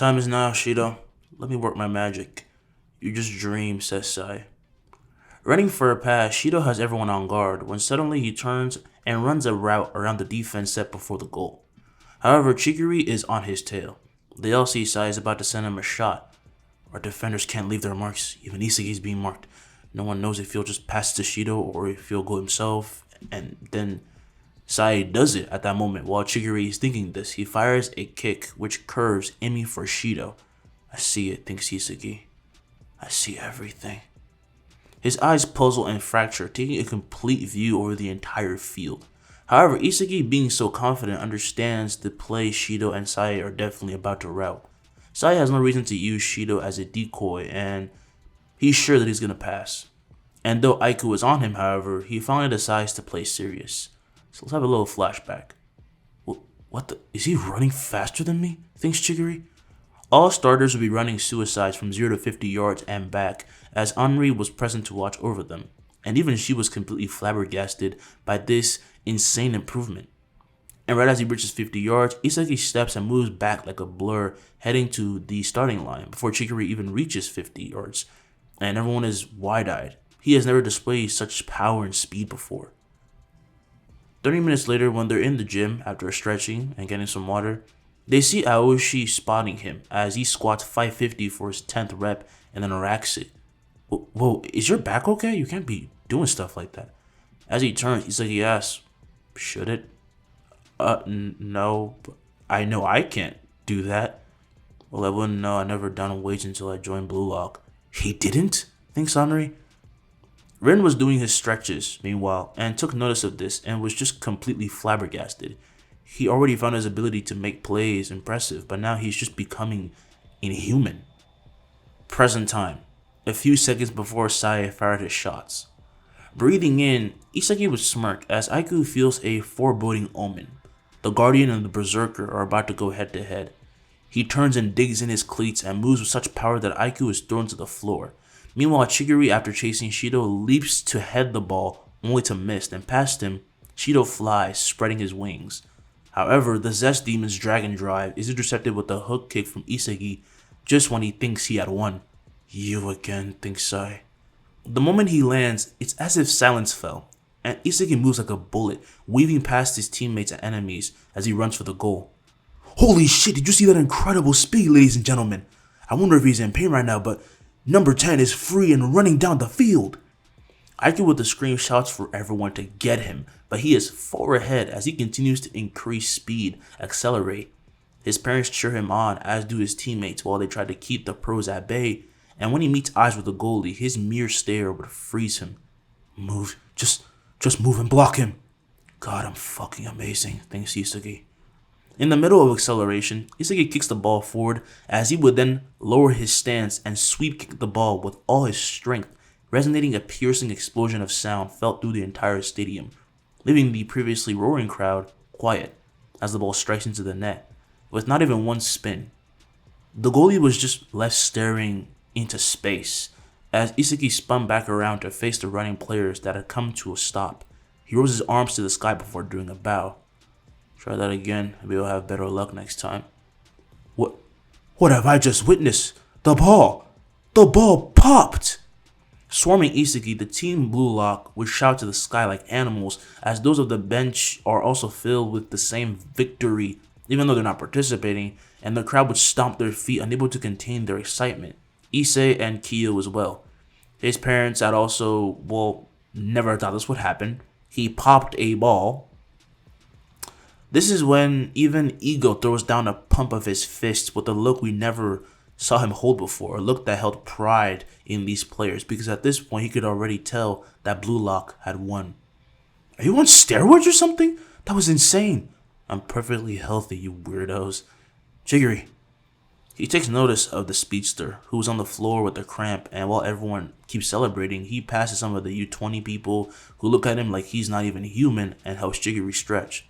Time is now, Shidou. Let me work my magic. You just dream, says Sai. Running for a pass, Shidou has everyone on guard when suddenly he turns and runs a route around the defense set before the goal. However, Chigiri is on his tail. They all see Sai is about to send him a shot. Our defenders can't leave their marks, even Isagi is being marked. No one knows if he'll just pass it to Shidou or if he'll go himself, and then Sai does it at that moment. While Chigiri is thinking this, he fires a kick which curves, aiming for Shidou. I see it, thinks Isagi. I see everything. His eyes puzzle and fracture, taking a complete view over the entire field. However, Isagi, being so confident, understands the play Shidou and Sai are definitely about to route. Sai has no reason to use Shidou as a decoy, and he's sure that he's going to pass. And though Aiku is on him, however, he finally decides to play serious. So let's have a little flashback. What the? Is he running faster than me? Thinks Chigiri. All starters will be running suicides from 0 to 50 yards and back, as Henri was present to watch over them, and even she was completely flabbergasted by this insane improvement. And right as he reaches 50 yards, Isagi steps and moves back like a blur, heading to the starting line before Chigiri even reaches 50 yards, and everyone is wide-eyed. He has never displayed such power and speed before. 30 minutes later, when they're in the gym after stretching and getting some water, they see Aoshi spotting him as he squats 550 for his 10th rep and then racks it. Whoa, is your back okay? You can't be doing stuff like that. As he turns, Isagi asks, should it? No, but I know I can't do that. Well, I wouldn't know. I never done weights until I joined Blue Lock. He didn't? Thinks Henri. Rin was doing his stretches, meanwhile, and took notice of this and was just completely flabbergasted. He already found his ability to make plays impressive, but now he's just becoming inhuman. Present time, a few seconds before Sai fired his shots. Breathing in, Isagi would smirk as Aiku feels a foreboding omen. The Guardian and the Berserker are about to go head to head. He turns and digs in his cleats and moves with such power that Aiku is thrown to the floor. Meanwhile, Chigiri, after chasing Shidou, leaps to head the ball, only to miss, and past him, Shidou flies, spreading his wings. However, the Zest Demon's Dragon Drive is intercepted with a hook kick from Isagi just when he thinks he had won. You again, thinks Sai. The moment he lands, it's as if silence fell, and Isagi moves like a bullet, weaving past his teammates and enemies as he runs for the goal. Holy shit, did you see that incredible speed, ladies and gentlemen? I wonder if he's in pain right now, but number 10 is free and running down the field. Aiku with the scream shouts for everyone to get him, but he is far ahead as he continues to increase speed, accelerate. His parents cheer him on, as do his teammates, while they try to keep the pros at bay, and when he meets eyes with the goalie, his mere stare would freeze him. Move, just move and block him. God, I'm fucking amazing, thinks Isagi. In the middle of acceleration, Isagi kicks the ball forward as he would then lower his stance and sweep kick the ball with all his strength, resonating a piercing explosion of sound felt through the entire stadium, leaving the previously roaring crowd quiet as the ball strikes into the net, with not even one spin. The goalie was just left staring into space as Isagi spun back around to face the running players that had come to a stop. He rose his arms to the sky before doing a bow. Try that again, maybe we'll have better luck next time. What have I just witnessed? The ball popped! Swarming Isagi, the team Blue Lock would shout to the sky like animals, as those of the bench are also filled with the same victory, even though they're not participating, and the crowd would stomp their feet, unable to contain their excitement. Issei and Kyo as well. His parents had also, never thought this would happen. He popped a ball. This is when even Ego throws down a pump of his fist with a look we never saw him hold before, a look that held pride in these players, because at this point he could already tell that Blue Lock had won. Are you on steroids or something? That was insane. I'm perfectly healthy, you weirdos. Chigiri. He takes notice of the speedster, who was on the floor with a cramp, and while everyone keeps celebrating, he passes some of the U20 people who look at him like he's not even human and helps Chigiri stretch.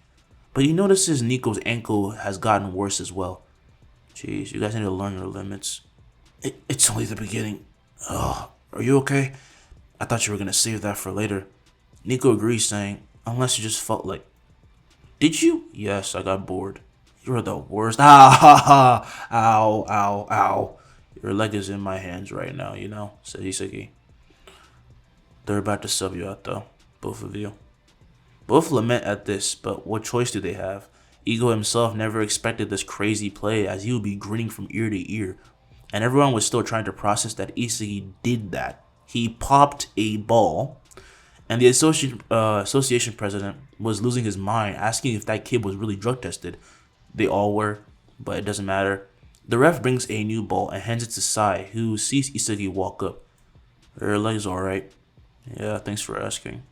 But he notices Nico's ankle has gotten worse as well. Jeez, you guys need to learn your limits. It's only the beginning. Ugh, are you okay? I thought you were gonna save that for later. Nico agrees, saying, unless you just felt like... Did you? Yes, I got bored. You're the worst. Ah ha ha. Ow, ow, ow. Your leg is in my hands right now, you know, said Isagi. They're about to sub you out though, both of you. Both lament at this, but what choice do they have? Ego himself never expected this crazy play as he would be grinning from ear to ear. And everyone was still trying to process that Isagi did that. He popped a ball, and the association president was losing his mind, asking if that kid was really drug tested. They all were, but it doesn't matter. The ref brings a new ball and hands it to Sai, who sees Isagi walk up. Her leg's alright. Yeah, thanks for asking.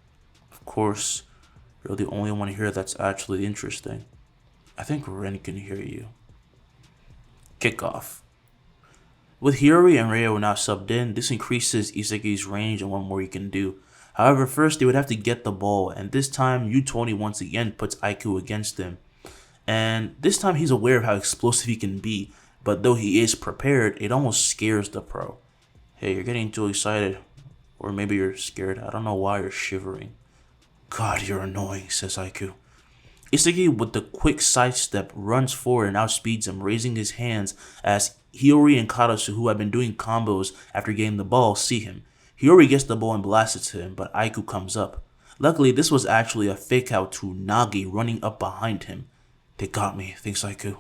Of course, you're the only one here that's actually interesting. I think Ren can hear you. Kickoff. With Hiyori and Ryo now subbed in, this increases Isagi's range and what more he can do. However, first they would have to get the ball, and this time U20 once again puts Aiku against him. And this time he's aware of how explosive he can be, but though he is prepared, it almost scares the pro. Hey, you're getting too excited. Or maybe you're scared. I don't know why you're shivering. God, you're annoying, says Aiku. Isagi, with the quick sidestep, runs forward and outspeeds him, raising his hands as Hiyori and Karasu, who have been doing combos after getting the ball, see him. Hiyori gets the ball and blasts it to him, but Aiku comes up. Luckily, this was actually a fake out to Nagi running up behind him. They got me, thinks Aiku.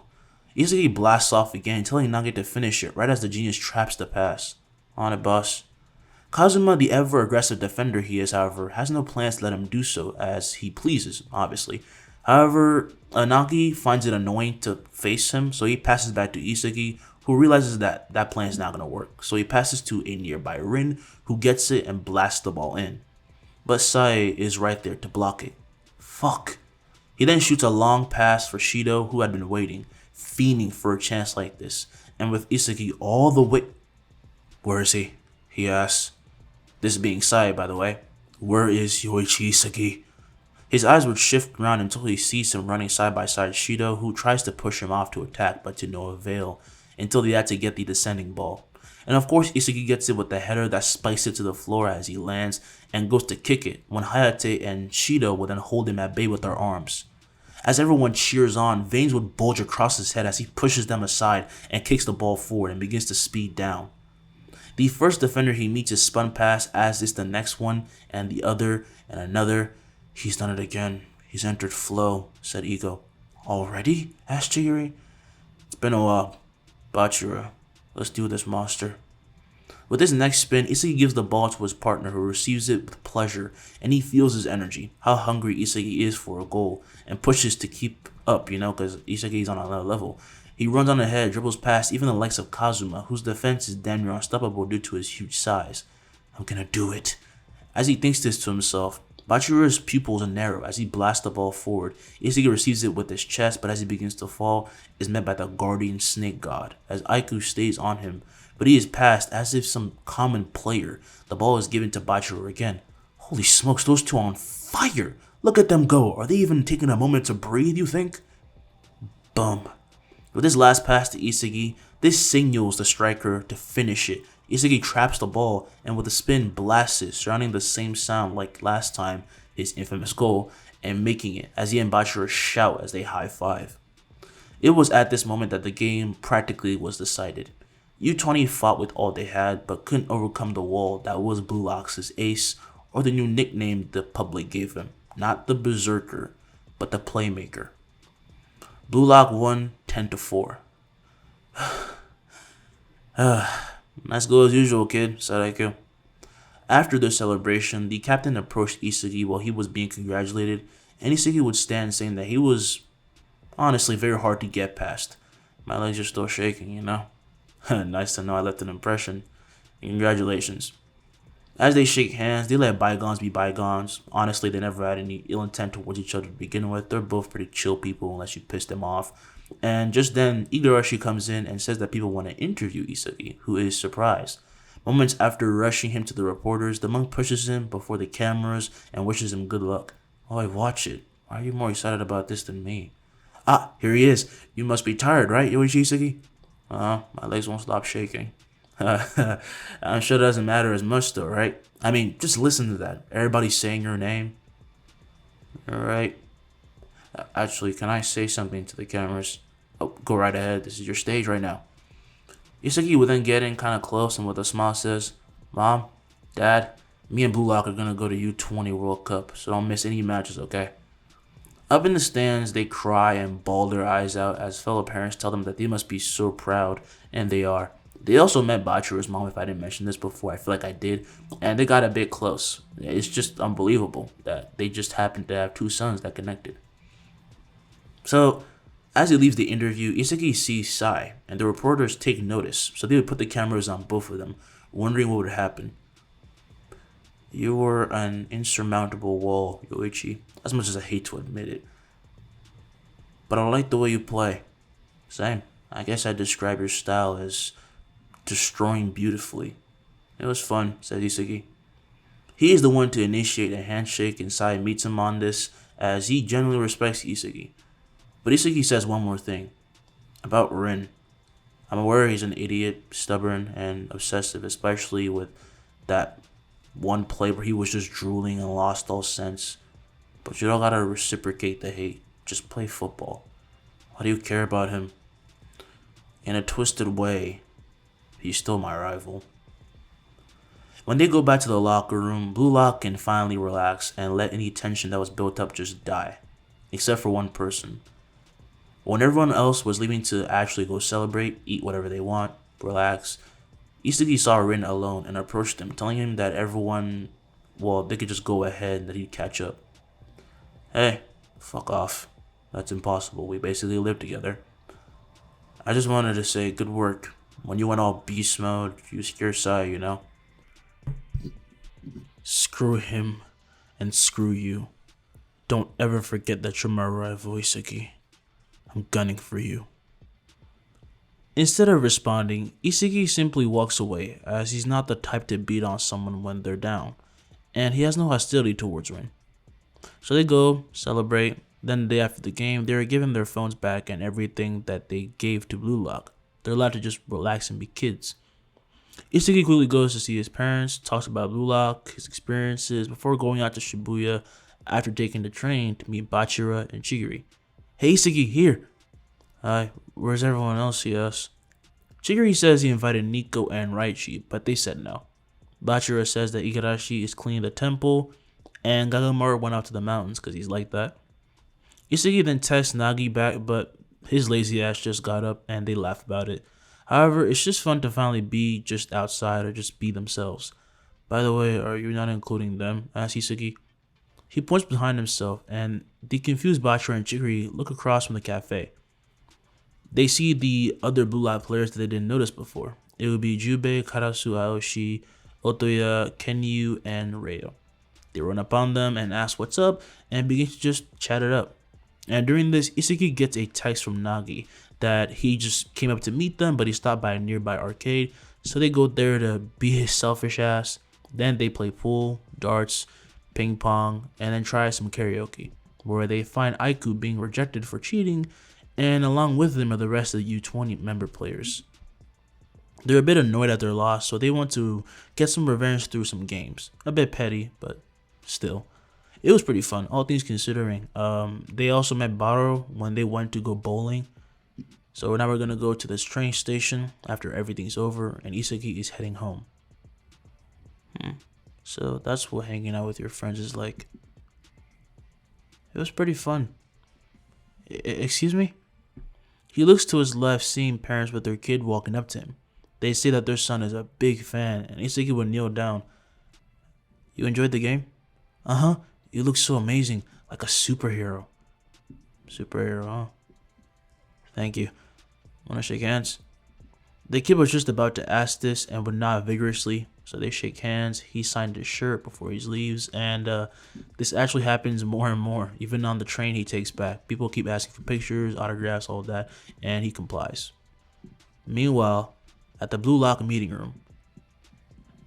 Isagi blasts off again, telling Nagi to finish it right as the genius traps the pass. On it, boss. Kazuma, the ever-aggressive defender he is, however, has no plans to let him do so as he pleases, obviously. However, Nagi finds it annoying to face him, so he passes back to Isagi, who realizes that that plan is not going to work. So he passes to a nearby Rin, who gets it and blasts the ball in. But Sai is right there to block it. Fuck. He then shoots a long pass for Shidou, who had been waiting, fiending for a chance like this. And with Isagi all the way... Where is he? He asks. This being Sai, by the way. Where is Yoichi Isagi? His eyes would shift around until he sees him running side by side Shidou, who tries to push him off to attack, but to no avail, until they had to get the descending ball. And of course, Isagi gets it with the header that spikes it to the floor as he lands and goes to kick it, when Hayate and Shidou would then hold him at bay with their arms. As everyone cheers on, veins would bulge across his head as he pushes them aside and kicks the ball forward and begins to speed down. The first defender he meets is spun past, as is the next one, and the other, and another. He's done it again. He's entered flow, said Ego. Already? asked Chihiro. It's been a while. Bachira, let's do this, monster. With his next spin, Isagi gives the ball to his partner, who receives it with pleasure, and he feels his energy, how hungry Isagi is for a goal, and pushes to keep up, because Isagi's on another level. He runs on ahead, dribbles past even the likes of Kazuma, whose defense is damn near unstoppable due to his huge size. I'm gonna do it. As he thinks this to himself, Bachira's pupils narrow as he blasts the ball forward. Isagi receives it with his chest, but as he begins to fall, is met by the guardian snake god, as Aiku stays on him, but he is passed as if some common player. The ball is given to Bachira again. Holy smokes, those two are on fire! Look at them go. Are they even taking a moment to breathe, you think? Bum. With his last pass to Isagi, this signals the striker to finish it. Isagi traps the ball and with a spin blasts it, surrounding the same sound like last time, his infamous goal, and making it as he and Bachira shout as they high-five. It was at this moment that the game practically was decided. U20 fought with all they had, but couldn't overcome the wall that was Blue Lock's ace, or the new nickname the public gave him. Not the Berserker, but the Playmaker. Blue Lock won 10-4. Nice goal as usual, kid, said Aiku. After the celebration, the captain approached Isagi while he was being congratulated, and Isagi would stand saying that he was honestly very hard to get past. My legs are still shaking, Nice to know I left an impression. Congratulations. As they shake hands, they let bygones be bygones. Honestly, they never had any ill intent towards each other to begin with. They're both pretty chill people unless you piss them off. And just then, Igarashi comes in and says that people want to interview Isagi, who is surprised. Moments after rushing him to the reporters, the monk pushes him before the cameras and wishes him good luck. Oh, I watch it. Why are you more excited about this than me? Ah, here he is. You must be tired, right, Yoichi Isagi? My legs won't stop shaking. I'm sure it doesn't matter as much though, right? I mean, just listen to that. Everybody's saying your name. Alright. Actually, can I say something to the cameras? Oh, go right ahead. This is your stage right now. Isagi would then get in kind of close and with a smile says, Mom, Dad, me and Blue Lock are gonna go to U20 World Cup, so don't miss any matches, okay? Up in the stands, they cry and bawl their eyes out as fellow parents tell them that they must be so proud, and they are. They also met Bachira's mom, if I didn't mention this before. I feel like I did, and they got a bit close. It's just unbelievable that they just happened to have two sons that connected. So, as he leaves the interview, Isagi sees Sai, and the reporters take notice, so they would put the cameras on both of them, wondering what would happen. You were an insurmountable wall, Yoichi, as much as I hate to admit it. But I like the way you play. Same. I guess I'd describe your style as destroying beautifully. It was fun, says Isagi. He is the one to initiate a handshake and Sai meets him on this, as he genuinely respects Isagi. But Isagi says one more thing. About Rin. I'm aware he's an idiot, stubborn, and obsessive, especially with that one play where he was just drooling and lost all sense. But you don't gotta reciprocate the hate. Just play football. Why do you care about him? In a twisted way, he's still my rival. When they go back to the locker room, Blue Lock can finally relax and let any tension that was built up just die. Except for one person. When everyone else was leaving to actually go celebrate, eat whatever they want, relax, Isagi saw Rin alone and approached him, telling him that they could just go ahead and that he'd catch up. Hey, fuck off. That's impossible. We basically live together. I just wanted to say good work. When you went all beast mode, you scared Sai, you know? Screw him and screw you. Don't ever forget that you're my rival, Isagi. I'm gunning for you. Instead of responding, Isagi simply walks away as he's not the type to beat on someone when they're down, and he has no hostility towards Rin. So they go, celebrate, then the day after the game, they are given their phones back and everything that they gave to Blue Lock. They're allowed to just relax and be kids. Isagi quickly goes to see his parents, talks about Blue Lock, his experiences, before going out to Shibuya after taking the train to meet Bachira and Chigiri. Hey Isagi, here! Hi, where's everyone else, he asks. Chigiri says he invited Nico and Raichi, but they said no. Bachira says that Igarashi is cleaning the temple, and Gagamaru went out to the mountains because he's like that. Isagi then texts Nagi back, but his lazy ass just got up and they laugh about it. However, it's just fun to finally be just outside or just be themselves. By the way, are you not including them? Asks Isagi. He points behind himself, and the confused Bachira and Chigiri look across from the cafe. They see the other Blue Lock players that they didn't notice before. It would be Jubei, Karasu, Aoshi, Otoya, Kenyu, and Ryo. They run up on them and ask what's up and begin to just chat it up. And during this, Isagi gets a text from Nagi that he just came up to meet them, but he stopped by a nearby arcade. So they go there to be his selfish ass. Then they play pool, darts, ping pong, and then try some karaoke, where they find Aiku being rejected for cheating, and along with them are the rest of the U20 member players. They're a bit annoyed at their loss, so they want to get some revenge through some games. A bit petty, but still. It was pretty fun, all things considering. They also met Baro when they went to go bowling. So now we're going to go to this train station after everything's over, and Isagi is heading home. So that's what hanging out with your friends is like. It was pretty fun. Excuse me? He looks to his left, seeing parents with their kid walking up to him. They say that their son is a big fan, and Isagi would kneel down. You enjoyed the game? Uh-huh. You look so amazing, like a superhero. Superhero, huh? Thank you. Wanna shake hands? The kid was just about to ask this and would nod vigorously, so they shake hands. He signed his shirt before he leaves, and this actually happens more and more. Even on the train he takes back, people keep asking for pictures, autographs, all that, and he complies. Meanwhile, at the Blue Lock meeting room,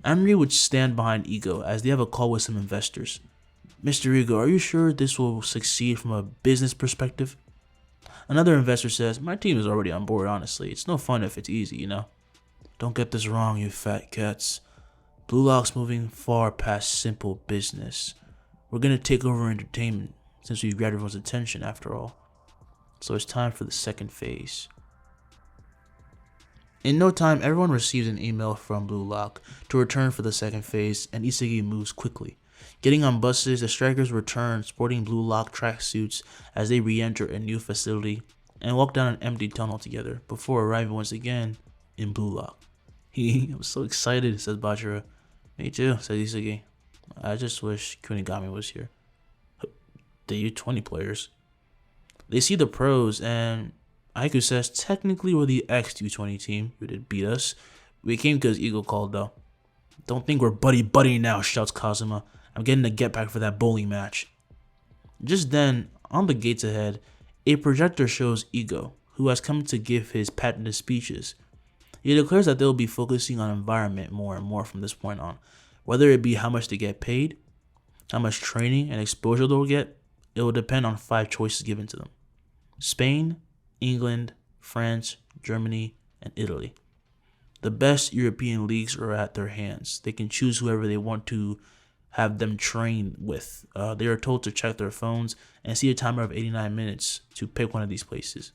Amri would stand behind Ego as they have a call with some investors. Mr. Ego, are you sure this will succeed from a business perspective? Another investor says, my team is already on board, honestly. It's no fun if it's easy, you know? Don't get this wrong, you fat cats. Blue Lock's moving far past simple business. We're gonna take over entertainment, since we've grabbed everyone's attention after all. So it's time for the second phase. In no time, everyone receives an email from Blue Lock to return for the second phase, and Isagi moves quickly. Getting on buses, the strikers return sporting Blue Lock tracksuits as they re-enter a new facility and walk down an empty tunnel together before arriving once again in Blue Lock. I'm so excited, says Bachira. Me too, says Isagi. I just wish Kunigami was here. They use 20 players. They see the pros, and Aiku says, technically we're the ex-U20 team who did beat us. We came because Ego called though. Don't think we're buddy-buddy now, shouts Kazuma. I'm getting a get back for that bowling match. Just then, on the gates ahead, a projector shows Ego, who has come to give his patented speeches. He declares that they'll be focusing on environment more and more from this point on, whether it be how much they get paid, how much training and exposure they'll get. It will depend on 5 choices given to them: Spain, England, France, Germany, and Italy. The best European leagues are at their hands. They can choose whoever they want to have them train with. They are told to check their phones and see a timer of 89 minutes to pick one of these places.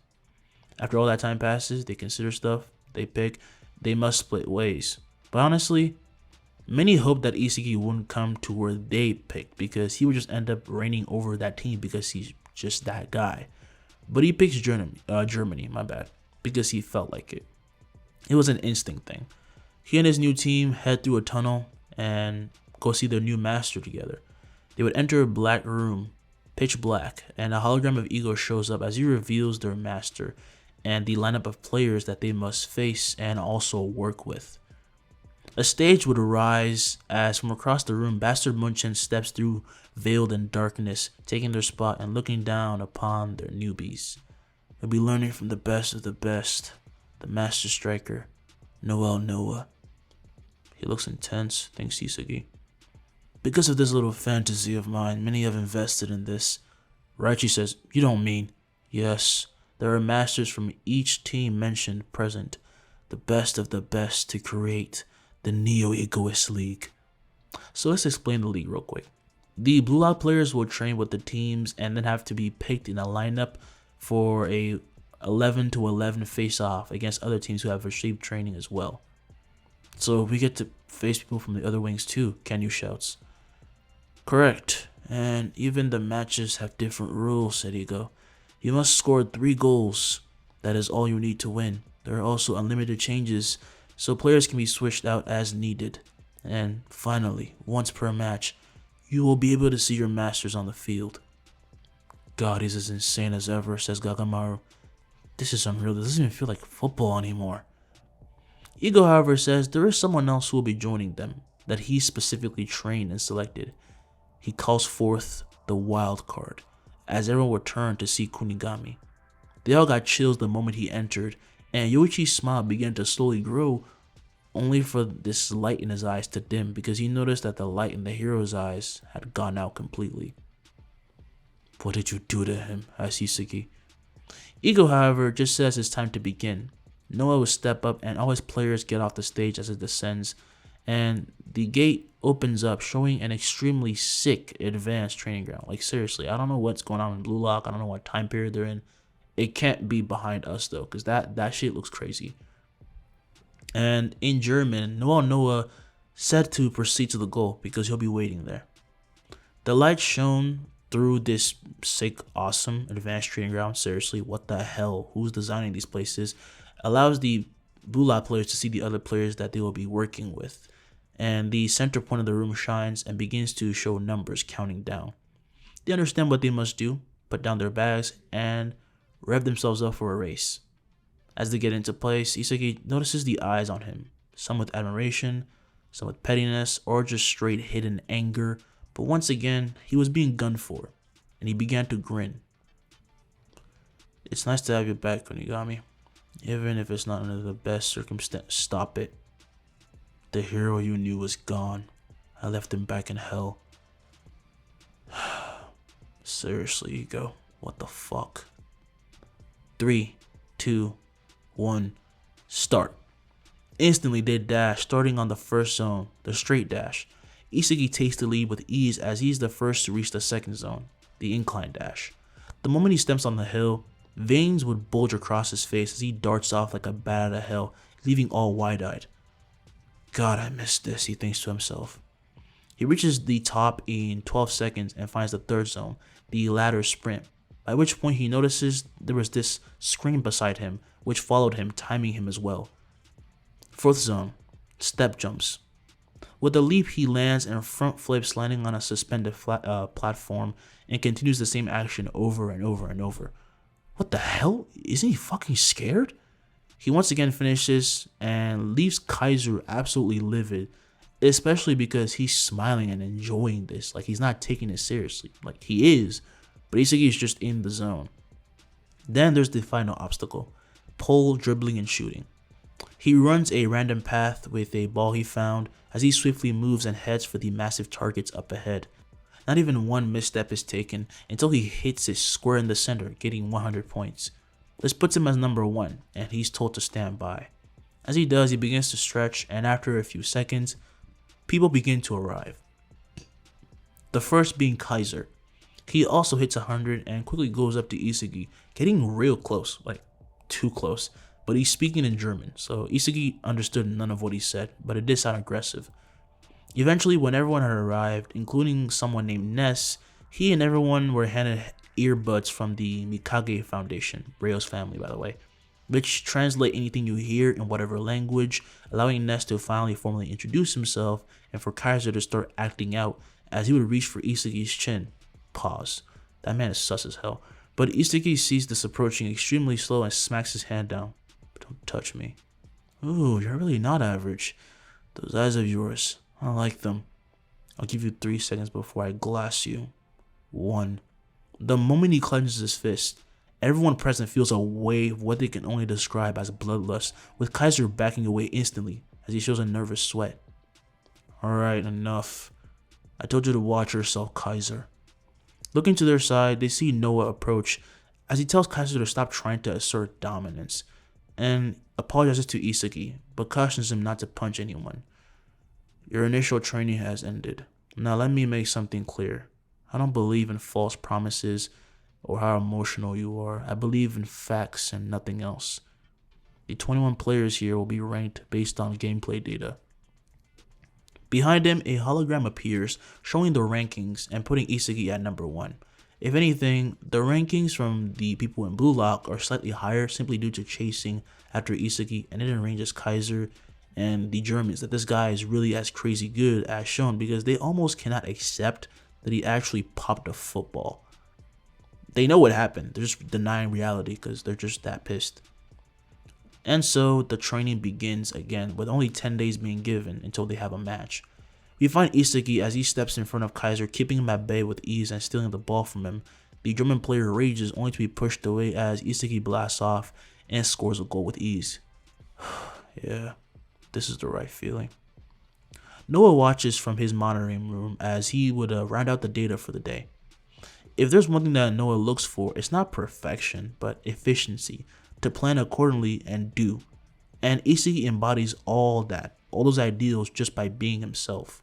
After all that time passes, they consider stuff, they pick, they must split ways. But honestly, many hope that Isagi wouldn't come to where they picked because he would just end up reigning over that team because he's just that guy. But he picks Germany, because he felt like it. It was an instinct thing. He and his new team head through a tunnel and go see their new master together. They would enter a black room, pitch black, and a hologram of Ego shows up as he reveals their master and the lineup of players that they must face and also work with. A stage would arise as from across the room, Bastard Munchen steps through, veiled in darkness, taking their spot and looking down upon their newbies. They'll be learning from the best of the best, the master striker, Noel Noah. He looks intense, thinks Isagi. Because of this little fantasy of mine, many have invested in this. Raichi says, you don't mean? Yes, there are masters from each team mentioned present, the best of the best to create the Neo Egoist League. So let's explain the league real quick. The Blue Lock players will train with the teams and then have to be picked in a lineup for a 11 to 11 face-off against other teams who have received training as well. So we get to face people from the other wings too, Kenyu shouts. Correct, and even the matches have different rules, said Ego. You must score 3 goals. That is all you need to win. There are also unlimited changes, so players can be switched out as needed. And finally, once per match, you will be able to see your masters on the field. God, he's as insane as ever, says Gagamaru. This is unreal. This doesn't even feel like football anymore. Ego, however, says there is someone else who will be joining them that he specifically trained and selected. He calls forth the wild card, as everyone will turn to see Kunigami. They all got chills the moment he entered, and Yoichi's smile began to slowly grow, only for this light in his eyes to dim because he noticed that the light in the hero's eyes had gone out completely. What did you do to him? Asked Isagi. Ego, however, just says it's time to begin. Noah will step up and all his players get off the stage as it descends, and the gate opens up, showing an extremely sick advanced training ground. Like seriously, I don't know what's going on in Blue Lock. I don't know what time period they're in. It can't be behind us though, because that shit looks crazy. And in German, Noah said to proceed to the goal because he'll be waiting there. The light shone through this sick, awesome advanced training ground. Seriously, what the hell? Who's designing these places? Allows the Blue Lock players to see the other players that they will be working with. And the center point of the room shines and begins to show numbers counting down. They understand what they must do, put down their bags, and rev themselves up for a race. As they get into place, Isagi notices the eyes on him, some with admiration, some with pettiness, or just straight hidden anger. But once again, he was being gunned for, and he began to grin. It's nice to have you back, Kunigami. Even if it's not under the best circumstance, stop it. The hero you knew was gone. I left him back in hell. Seriously, Ego, what the fuck? 3, 2, 1, start. Instantly they dash, starting on the first zone, the straight dash. Isagi takes the lead with ease as he's the first to reach the second zone, the incline dash. The moment he steps on the hill, Veins would bulge across his face as he darts off like a bat out of hell, leaving all wide-eyed. God, I missed this, he thinks to himself. He reaches the top in 12 seconds and finds the third zone, the ladder sprint, by which point he notices there was this screen beside him, which followed him, timing him as well. Fourth zone, step jumps. With a leap, he lands and front flips, landing on a suspended platform, and continues the same action over and over and over. What the hell? Isn't he fucking scared? He once again finishes and leaves Kaiser absolutely livid, especially because he's smiling and enjoying this. Like, he's not taking it seriously. Like, he is, but Isagi is just in the zone. Then there's the final obstacle, pole, dribbling, and shooting. He runs a random path with a ball he found as he swiftly moves and heads for the massive targets up ahead. Not even one misstep is taken until he hits it square in the center, getting 100 points. This puts him as number 1, and he's told to stand by. As he does, he begins to stretch, and after a few seconds, people begin to arrive. The first being Kaiser. He also hits 100 and quickly goes up to Isagi, getting real close, like too close, but he's speaking in German, so Isagi understood none of what he said, but it did sound aggressive. Eventually, when everyone had arrived, including someone named Ness, he and everyone were handed earbuds from the Mikage Foundation, Ryo's family by the way, which translate anything you hear in whatever language, allowing Ness to finally formally introduce himself and for Kaiser to start acting out as he would reach for Isagi's chin. Pause. That man is sus as hell. But Isagi sees this approaching extremely slow and smacks his hand down. Don't touch me. Ooh, you're really not average. Those eyes of yours, I like them. I'll give you 3 seconds before I glass you. 1. The moment he clenches his fist, everyone present feels a wave of what they can only describe as bloodlust, with Kaiser backing away instantly as he shows a nervous sweat. Alright, enough. I told you to watch yourself, Kaiser. Looking to their side, they see Noah approach as he tells Kaiser to stop trying to assert dominance, and apologizes to Isagi, but cautions him not to punch anyone. Your initial training has ended. Now let me make something clear. I don't believe in false promises or how emotional you are. I believe in facts and nothing else. The 21 players here will be ranked based on gameplay data. Behind him, a hologram appears, showing the rankings and putting Isagi at number 1. If anything, the rankings from the people in Blue Lock are slightly higher simply due to chasing after Isagi and it arranges Kaiser and the Germans that this guy is really as crazy good as shown, because they almost cannot accept that he actually popped a football. They know what happened, they're just denying reality because they're just that pissed. And so the training begins again, with only 10 days being given until they have a match. We find Isagi as he steps in front of Kaiser, keeping him at bay with ease and stealing the ball from him. The German player rages, only to be pushed away as Isagi blasts off and scores a goal with ease. Yeah, this is the right feeling. Noah watches from his monitoring room as he would round out the data for the day. If there's one thing that Noah looks for, it's not perfection, but efficiency, to plan accordingly and do. And Isagi embodies all that, all those ideals just by being himself.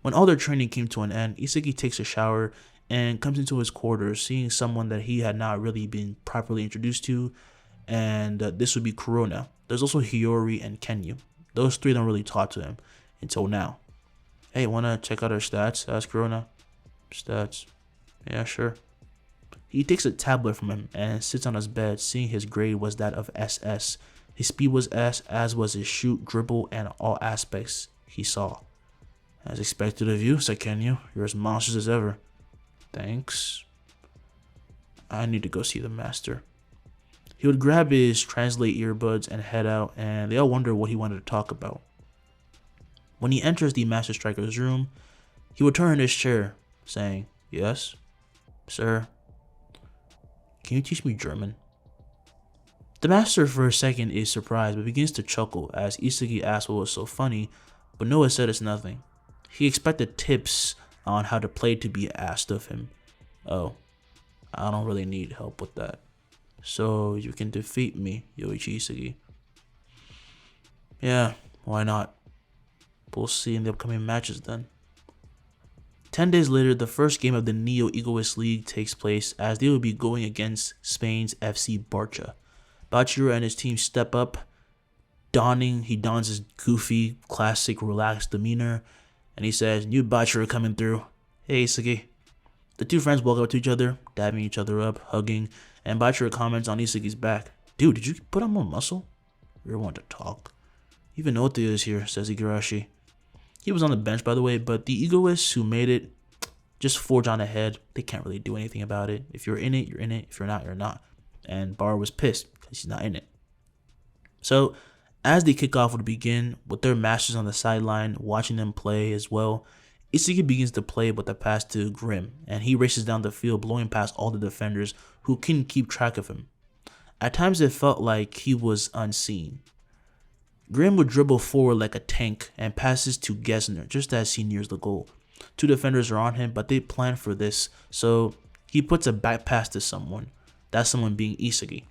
When all their training came to an end, Isagi takes a shower and comes into his quarters, seeing someone that he had not really been properly introduced to, and this would be Corona. There's also Hiyori and Kenyu. Those 3 don't really talk to him until now. Hey, wanna check out our stats? Asked Corona. Stats? Yeah, sure. He takes a tablet from him and sits on his bed, seeing his grade was that of SS. His speed was S, as was his shoot, dribble, and all aspects he saw. As expected of you, said Kenyu. You're as monstrous as ever. Thanks. I need to go see the master. He would grab his translate earbuds and head out, and they all wonder what he wanted to talk about. When he enters the master striker's room, he would turn in his chair, saying, Yes, sir. Can you teach me German? The master for a second is surprised but begins to chuckle as Isagi asks what was so funny, but Noah said it's nothing. He expected tips on how to play to be asked of him. Oh, I don't really need help with that. So you can defeat me, Yoichi Isagi. Yeah, why not? We'll see in the upcoming matches then. 10 days later, the first game of the Neo Egoist League takes place as they will be going against Spain's FC Barça. Bachira and his team step up. He dons his goofy, classic, relaxed demeanor, and he says, "New Bachira coming through. Hey, Isagi." The two friends walk up to each other, dabbing each other up, hugging, and Bachira comments on Isagi's back. "Dude, did you put on more muscle?" "You're one to talk." "Even Ota is here," says Igarashi. He was on the bench, by the way, but the egoists who made it just forge on ahead. They can't really do anything about it. If you're in it, you're in it. If you're not, you're not. And Bar was pissed because he's not in it. So, as the kickoff would begin, with their masters on the sideline watching them play as well, Isagi begins to play with a pass to Grim, and he races down the field, blowing past all the defenders who couldn't keep track of him. At times, it felt like he was unseen. Grim would dribble forward like a tank and passes to Gesner just as he nears the goal. Two defenders are on him, but they plan for this, so he puts a back pass to someone. That someone being Isagi.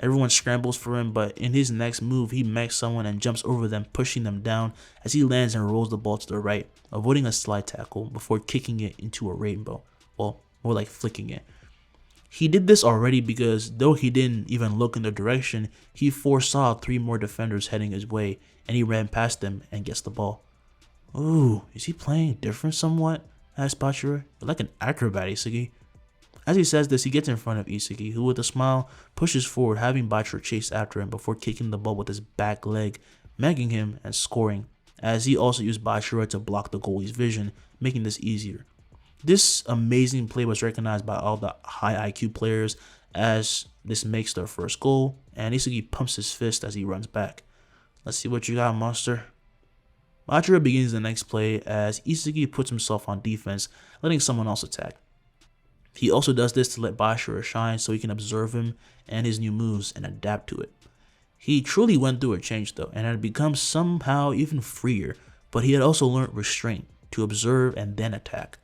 Everyone scrambles for him, but in his next move, he mechs someone and jumps over them, pushing them down as he lands and rolls the ball to the right, avoiding a slide tackle before kicking it into a rainbow. Well, more like flicking it. He did this already because though he didn't even look in their direction, he foresaw 3 more defenders heading his way, and he ran past them and gets the ball. "Ooh, is he playing different somewhat?" asked Bachira. "You're like an acrobat, Isagi." As he says this, he gets in front of Isagi, who with a smile pushes forward, having Bachira chase after him before kicking the ball with his back leg, megging him and scoring, as he also used Bachira to block the goalie's vision, making this easier. This amazing play was recognized by all the high IQ players as this makes their first goal, and Isagi pumps his fist as he runs back. "Let's see what you got, monster." Bachira begins the next play as Isagi puts himself on defense, letting someone else attack. He also does this to let Bachira shine so he can observe him and his new moves and adapt to it. He truly went through a change though, and had become somehow even freer, but he had also learned restraint, to observe and then attack.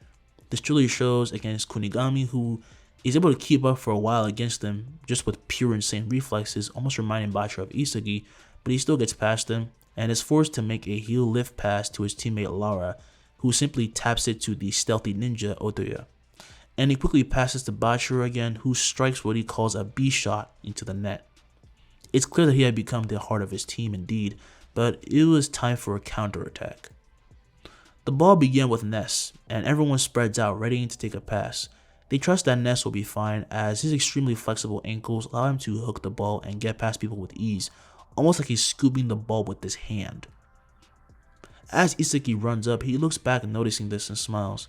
This truly shows against Kunigami, who is able to keep up for a while against him just with pure insane reflexes, almost reminding Bachira of Isagi, but he still gets past him and is forced to make a heel lift pass to his teammate Lara, who simply taps it to the stealthy ninja Otoya. And he quickly passes to Bachira again, who strikes what he calls a B shot into the net. It's clear that he had become the heart of his team indeed, but it was time for a counterattack. The ball began with Ness, and everyone spreads out ready to take a pass. They trust that Ness will be fine, as his extremely flexible ankles allow him to hook the ball and get past people with ease, almost like he's scooping the ball with his hand. As Isagi runs up, he looks back noticing this and smiles.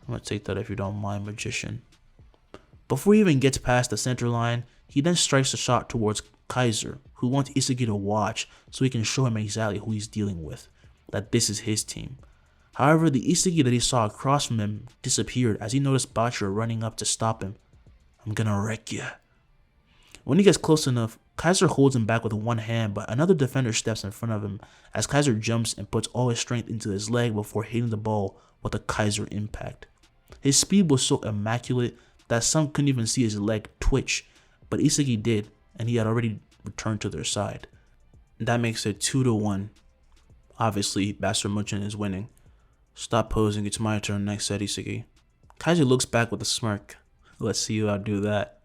"I'm gonna take that if you don't mind, magician." Before he even gets past the center line, he then strikes a shot towards Kaiser, who wants Isagi to watch so he can show him exactly who he's dealing with, that this is his team. However, the Isagi that he saw across from him disappeared as he noticed Bachira running up to stop him. "I'm gonna wreck ya." When he gets close enough, Kaiser holds him back with one hand, but another defender steps in front of him as Kaiser jumps and puts all his strength into his leg before hitting the ball with a Kaiser impact. His speed was so immaculate that some couldn't even see his leg twitch, but Isagi did, and he had already returned to their side. That makes it 2-1. Obviously, Bastard Munchin is winning. "Stop posing, it's my turn next," said Isagi. Kaiser looks back with a smirk. "Let's see you outdo that."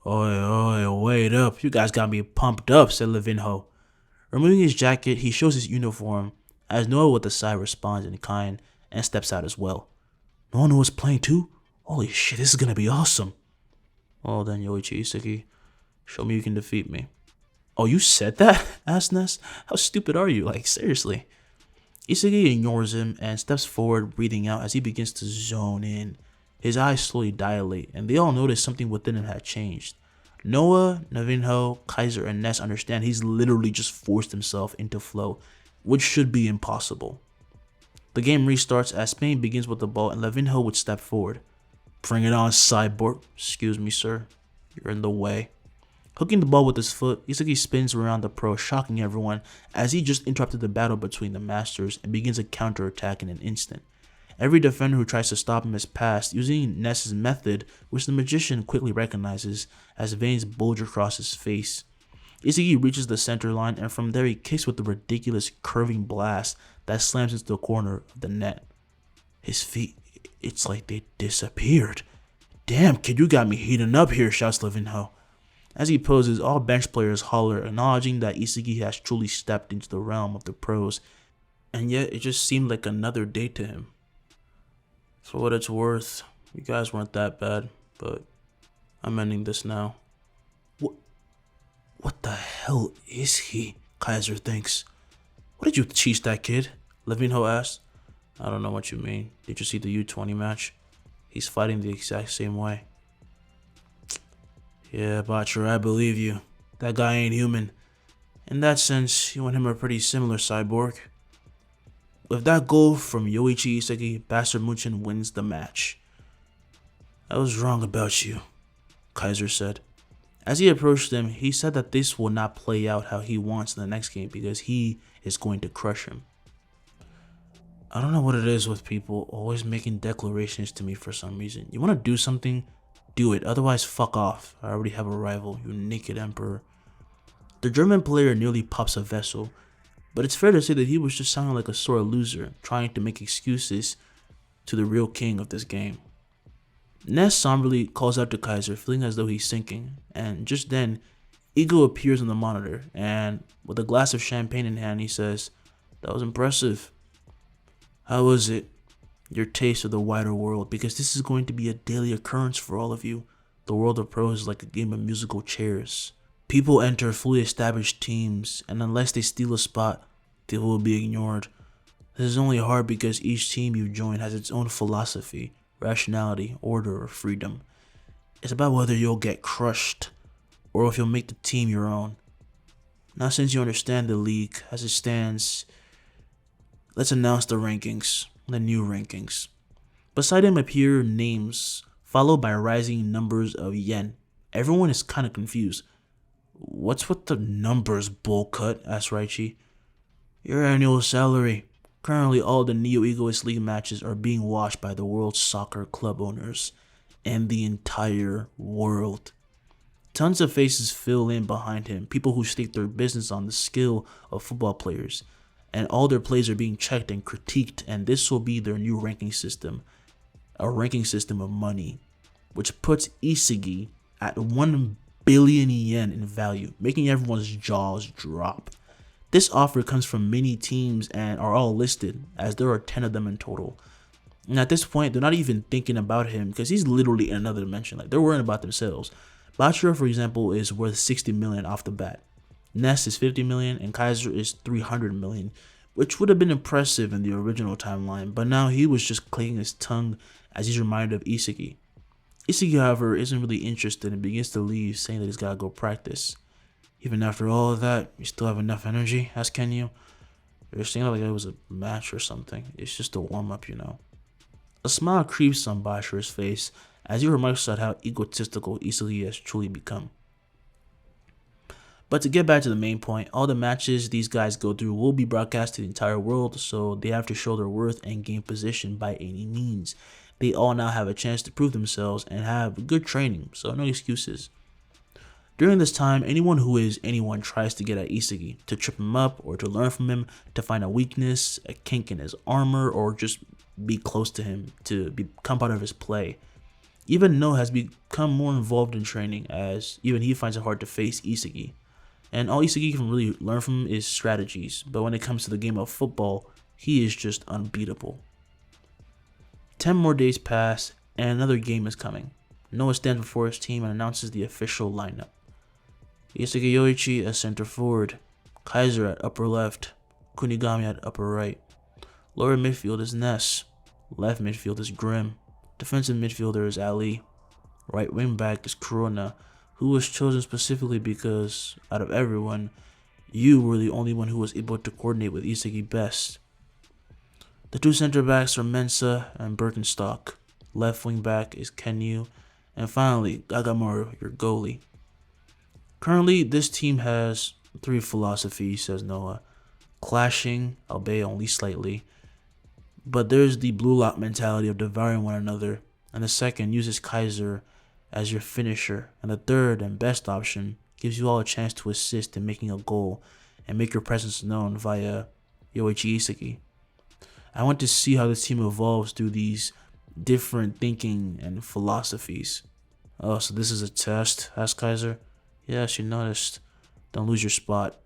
Oi, wait up, you guys got me pumped up," said Levinho. Removing his jacket, he shows his uniform, as Noah with a sigh responds in kind and steps out as well. "No one was playing too? Holy shit, this is gonna be awesome." "Well then, Yoichi Isagi, show me you can defeat me." "Oh, you said that?" asked Ness. "How stupid are you? Like, seriously." Isagi ignores him and steps forward, breathing out as he begins to zone in. His eyes slowly dilate, and they all notice something within him had changed. Noah, Navinho, Kaiser, and Ness understand he's literally just forced himself into flow, which should be impossible. The game restarts as Spain begins with the ball and Levinho would step forward. "Bring it on, Cyborg." "Excuse me, sir. You're in the way." Hooking the ball with his foot, Isagi spins around the pro, shocking everyone as he just interrupted the battle between the masters and begins a counterattack in an instant. Every defender who tries to stop him is passed using Ness's method, which the magician quickly recognizes as veins bulge across his face. Isagi reaches the center line, and from there he kicks with a ridiculous curving blast that slams into the corner of the net. His feet, It's like they disappeared. Damn, kid, you got me heating up here, shouts Levinho. As he poses, all bench players holler, acknowledging that Isagi has truly stepped into the realm of the pros, and yet it just seemed like another day to him. For what it's worth, you guys weren't that bad, but I'm ending this now. What the hell is he? Kaiser thinks. What did you teach that kid? Levinho asked. I don't know what you mean. Did you see the U20 match? He's fighting the exact same way. Yeah, Butcher, I believe you. That guy ain't human. In that sense, you and him are pretty similar, Cyborg. With that goal from Yoichi Isagi, Bastard Munchen wins the match. I was wrong about you, Kaiser said. As he approached him, he said that this will not play out how he wants in the next game because he is going to crush him. I don't know what it is with people always making declarations to me for some reason. You want to do something? Do it. Otherwise, fuck off. I already have a rival, you naked emperor. The German player nearly pops a vessel, but it's fair to say that he was just sounding like a sore loser, trying to make excuses to the real king of this game. Ness somberly calls out to Kaiser, feeling as though he's sinking, and just then, Ego appears on the monitor, and with a glass of champagne in hand, he says, "That was impressive. How was it? Your taste of the wider world, because this is going to be a daily occurrence for all of you. The world of pros is like a game of musical chairs. People enter fully established teams, and unless they steal a spot, they will be ignored. This is only hard because each team you join has its own philosophy, rationality, order, or freedom. It's about whether you'll get crushed, or if you'll make the team your own. Now since you understand the league as it stands, let's announce the rankings, the new rankings." Beside him appear names, followed by rising numbers of yen. Everyone is kind of confused. "What's with the numbers, bullcut?" asked Raichi. "Your annual salary. Currently, all the Neo Egoist League matches are being watched by the world's soccer club owners and the entire world." Tons of faces fill in behind him, people who stake their business on the skill of football players, and all their plays are being checked and critiqued, and this will be their new ranking system, a ranking system of money, which puts Isagi at 1 billion yen in value, making everyone's jaws drop. This offer comes from many teams and are all listed, as there are 10 of them in total. And at this point, they're not even thinking about him because he's literally in another dimension. Like, they're worrying about themselves. Bachira, for example, is worth 60 million off the bat. Ness is 50 million and Kaiser is 300 million, which would have been impressive in the original timeline, but now he was just clicking his tongue as he's reminded of Isagi. Isagi, however, isn't really interested and begins to leave, saying that he's gotta go practice. "Even after all of that, you still have enough energy?" asked Kenyu. "You're saying like it was a match or something. It's just a warm-up, you know." A smile creeps on Bashira's face as he remarks at how egotistical Isagi has truly become. But to get back to the main point, all the matches these guys go through will be broadcast to the entire world, so they have to show their worth and gain position by any means. They all now have a chance to prove themselves and have good training, so no excuses. During this time, anyone tries to get at Isagi, to trip him up or to learn from him, to find a weakness, a kink in his armor, or just be close to him, to become part of his play. Even No has become more involved in training, as even he finds it hard to face Isagi. And all Isagi can really learn from him is strategies, but when it comes to the game of football, he is just unbeatable. 10 more days pass, and another game is coming. Noah stands before his team and announces the official lineup. Isagi Yoichi as center forward, Kaiser at upper left, Kunigami at upper right. Lower midfield is Ness, left midfield is Grim, defensive midfielder is Ali, right wing back is Corona, who was chosen specifically because, out of everyone, you were the only one who was able to coordinate with Isagi best. The two center backs are Mensa and Birkenstock, left wing back is Kenyu, and finally, Gagamaru, your goalie. Currently, this team has 3 philosophies, says Noah. Clashing, albeit only slightly. But there's the blue lock mentality of devouring one another, and the second uses Kaiser as your finisher, and the third and best option gives you all a chance to assist in making a goal and make your presence known via Yoichi Isagi. I want to see how this team evolves through these different thinking and philosophies. Oh, so this is a test? Asked Kaiser. Yes, you noticed. Don't lose your spot,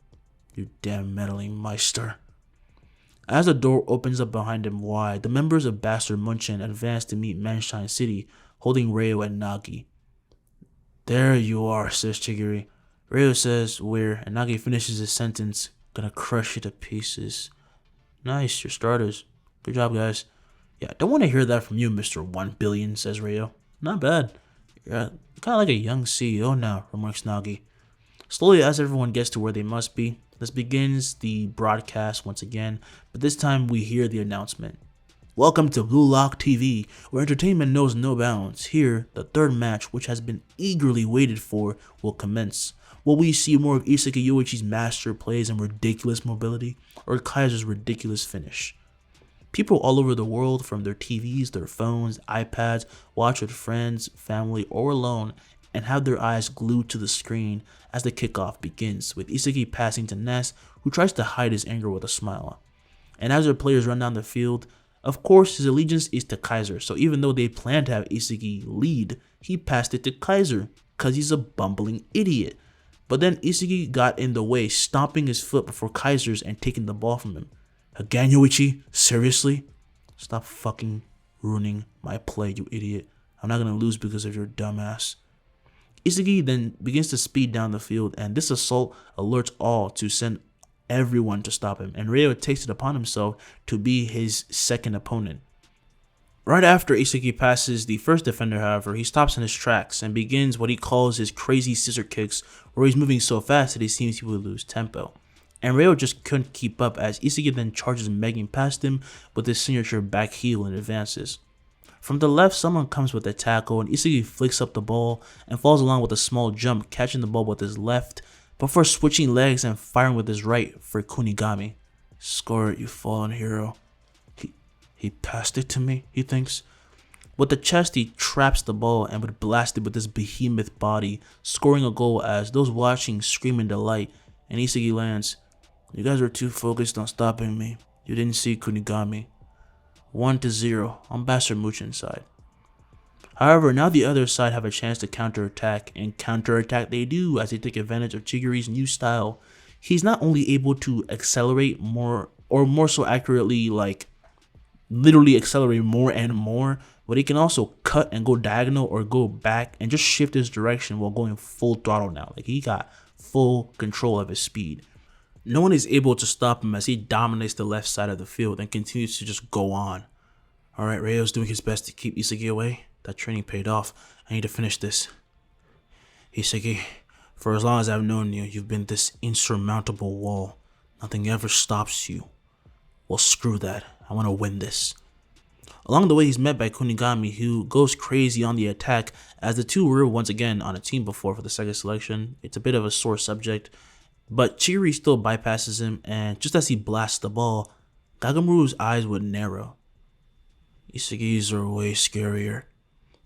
you damn meddling Meister. As the door opens up behind him wide, the members of Bastard Munchen advance to meet Manshine City, holding Ryo and Nagi. There you are, says Chigiri. Ryo says, where, and Nagi finishes his sentence, gonna crush you to pieces. Nice, your starters. Good job, guys. Yeah, don't want to hear that from you, Mr. 1 billion, says Ryo. Not bad. You're kind of like a young CEO now, remarks Nagi. Slowly, as everyone gets to where they must be, this begins the broadcast once again, but this time we hear the announcement. Welcome to Blue Lock TV, where entertainment knows no bounds. Here, the third match, which has been eagerly waited for, will commence. Will we see more of Isagi Yoichi's master plays and ridiculous mobility, or Kaiser's ridiculous finish? People all over the world, from their TVs, their phones, iPads, watch with friends, family, or alone, and have their eyes glued to the screen as the kickoff begins, with Isagi passing to Ness, who tries to hide his anger with a smile. And as their players run down the field, of course his allegiance is to Kaiser, so even though they planned to have Isagi lead, he passed it to Kaiser, cause he's a bumbling idiot. But then Isagi got in the way, stomping his foot before Kaiser's and taking the ball from him. Again, Yoichi? Seriously? Stop fucking ruining my play, you idiot. I'm not gonna lose because of your dumbass. Isagi then begins to speed down the field, and this assault alerts all to send everyone to stop him, and Ryo takes it upon himself to be his second opponent. Right after Isagi passes the first defender, however, he stops in his tracks and begins what he calls his crazy scissor kicks, where he's moving so fast that it seems he would lose tempo. And Ryo just couldn't keep up as Isagi then charges Megan past him with his signature back heel and advances. From the left, someone comes with a tackle, and Isagi flicks up the ball and falls along with a small jump, catching the ball with his left, before switching legs and firing with his right for Kunigami. Score it, you fallen hero. He passed it to me, he thinks. With the chest, he traps the ball and would blast it with his behemoth body, scoring a goal as those watching scream in delight, and Isagi lands. You guys were too focused on stopping me. You didn't see Kunigami. 1-0 on Bastard Muchin's side. However, now the other side have a chance to counterattack, and counterattack they do as they take advantage of Chigiri's new style. He's not only able to accelerate more, or more so accurately, like literally accelerate more and more, but he can also cut and go diagonal or go back and just shift his direction while going full throttle now. Like, he got full control of his speed. No one is able to stop him as he dominates the left side of the field and continues to just go on. Alright, Ryo's doing his best to keep Isagi away. That training paid off. I need to finish this. Isagi, for as long as I've known you, you've been this insurmountable wall. Nothing ever stops you. Well, screw that. I want to win this. Along the way, he's met by Kunigami, who goes crazy on the attack, as the two were once again on a team before for the second selection. It's a bit of a sore subject, but Chigiri still bypasses him, and just as he blasts the ball, Kagamaru's eyes would narrow. Isagi's are way scarier.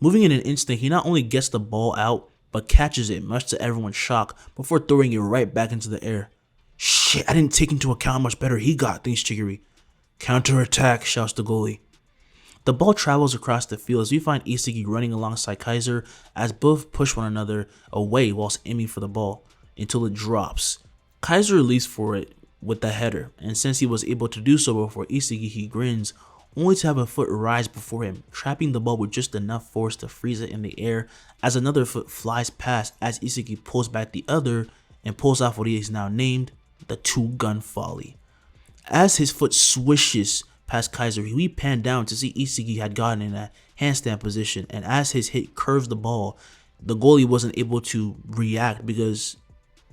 Moving in an instant, he not only gets the ball out, but catches it, much to everyone's shock, before throwing it right back into the air. Shit, I didn't take into account how much better he got, thinks Chigiri. Counterattack, shouts the goalie. The ball travels across the field as we find Isagi running alongside Kaiser as both push one another away whilst aiming for the ball until it drops. Kaiser leaps for it with the header, and since he was able to do so before Isagi, he grins, only to have a foot rise before him, trapping the ball with just enough force to freeze it in the air as another foot flies past as Isagi pulls back the other and pulls off what he is now named the two-gun volley. As his foot swishes past Kaiser, we pan down to see Isagi had gotten in a handstand position, and as his hit curves the ball, the goalie wasn't able to react because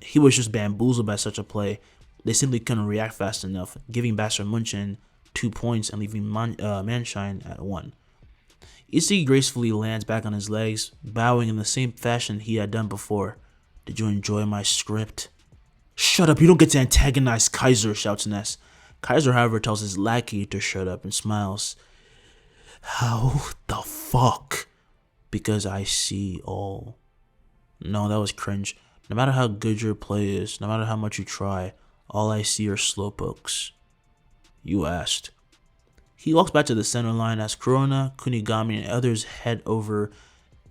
he was just bamboozled by such a play. They simply couldn't react fast enough, giving Bastard Munchen 2 points and leaving Manshine at 1. Isagi gracefully lands back on his legs, bowing in the same fashion he had done before. Did you enjoy my script? Shut up, you don't get to antagonize Kaiser, shouts Ness. Kaiser, however, tells his lackey to shut up and smiles. How the fuck? Because I see all. No, that was cringe. No matter how good your play is, no matter how much you try, all I see are slowpokes. You asked. He walks back to the center line as Kurona, Kunigami, and others head over,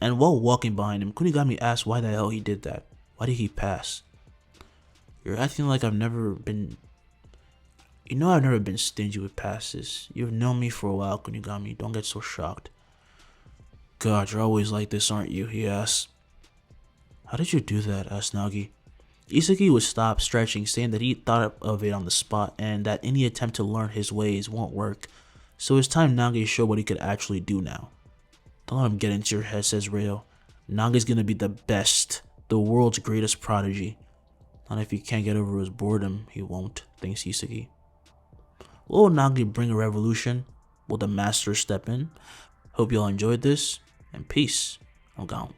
and while walking behind him, Kunigami asks why the hell he did that. Why did he pass? You're acting like I've never been... You know I've never been stingy with passes. You've known me for a while, Kunigami. Don't get so shocked. God, you're always like this, aren't you? He asks. How did you do that? Asked Nagi. Isagi would stop stretching, saying that he thought of it on the spot and that any attempt to learn his ways won't work. So it's time Nagi showed what he could actually do now. Don't let him get into your head, says Ryo. Nagi's gonna be the best, the world's greatest prodigy. Not if he can't get over his boredom, he won't, thinks Isagi. Will Nagi bring a revolution? Will the master step in? Hope y'all enjoyed this, and peace. I'm gone.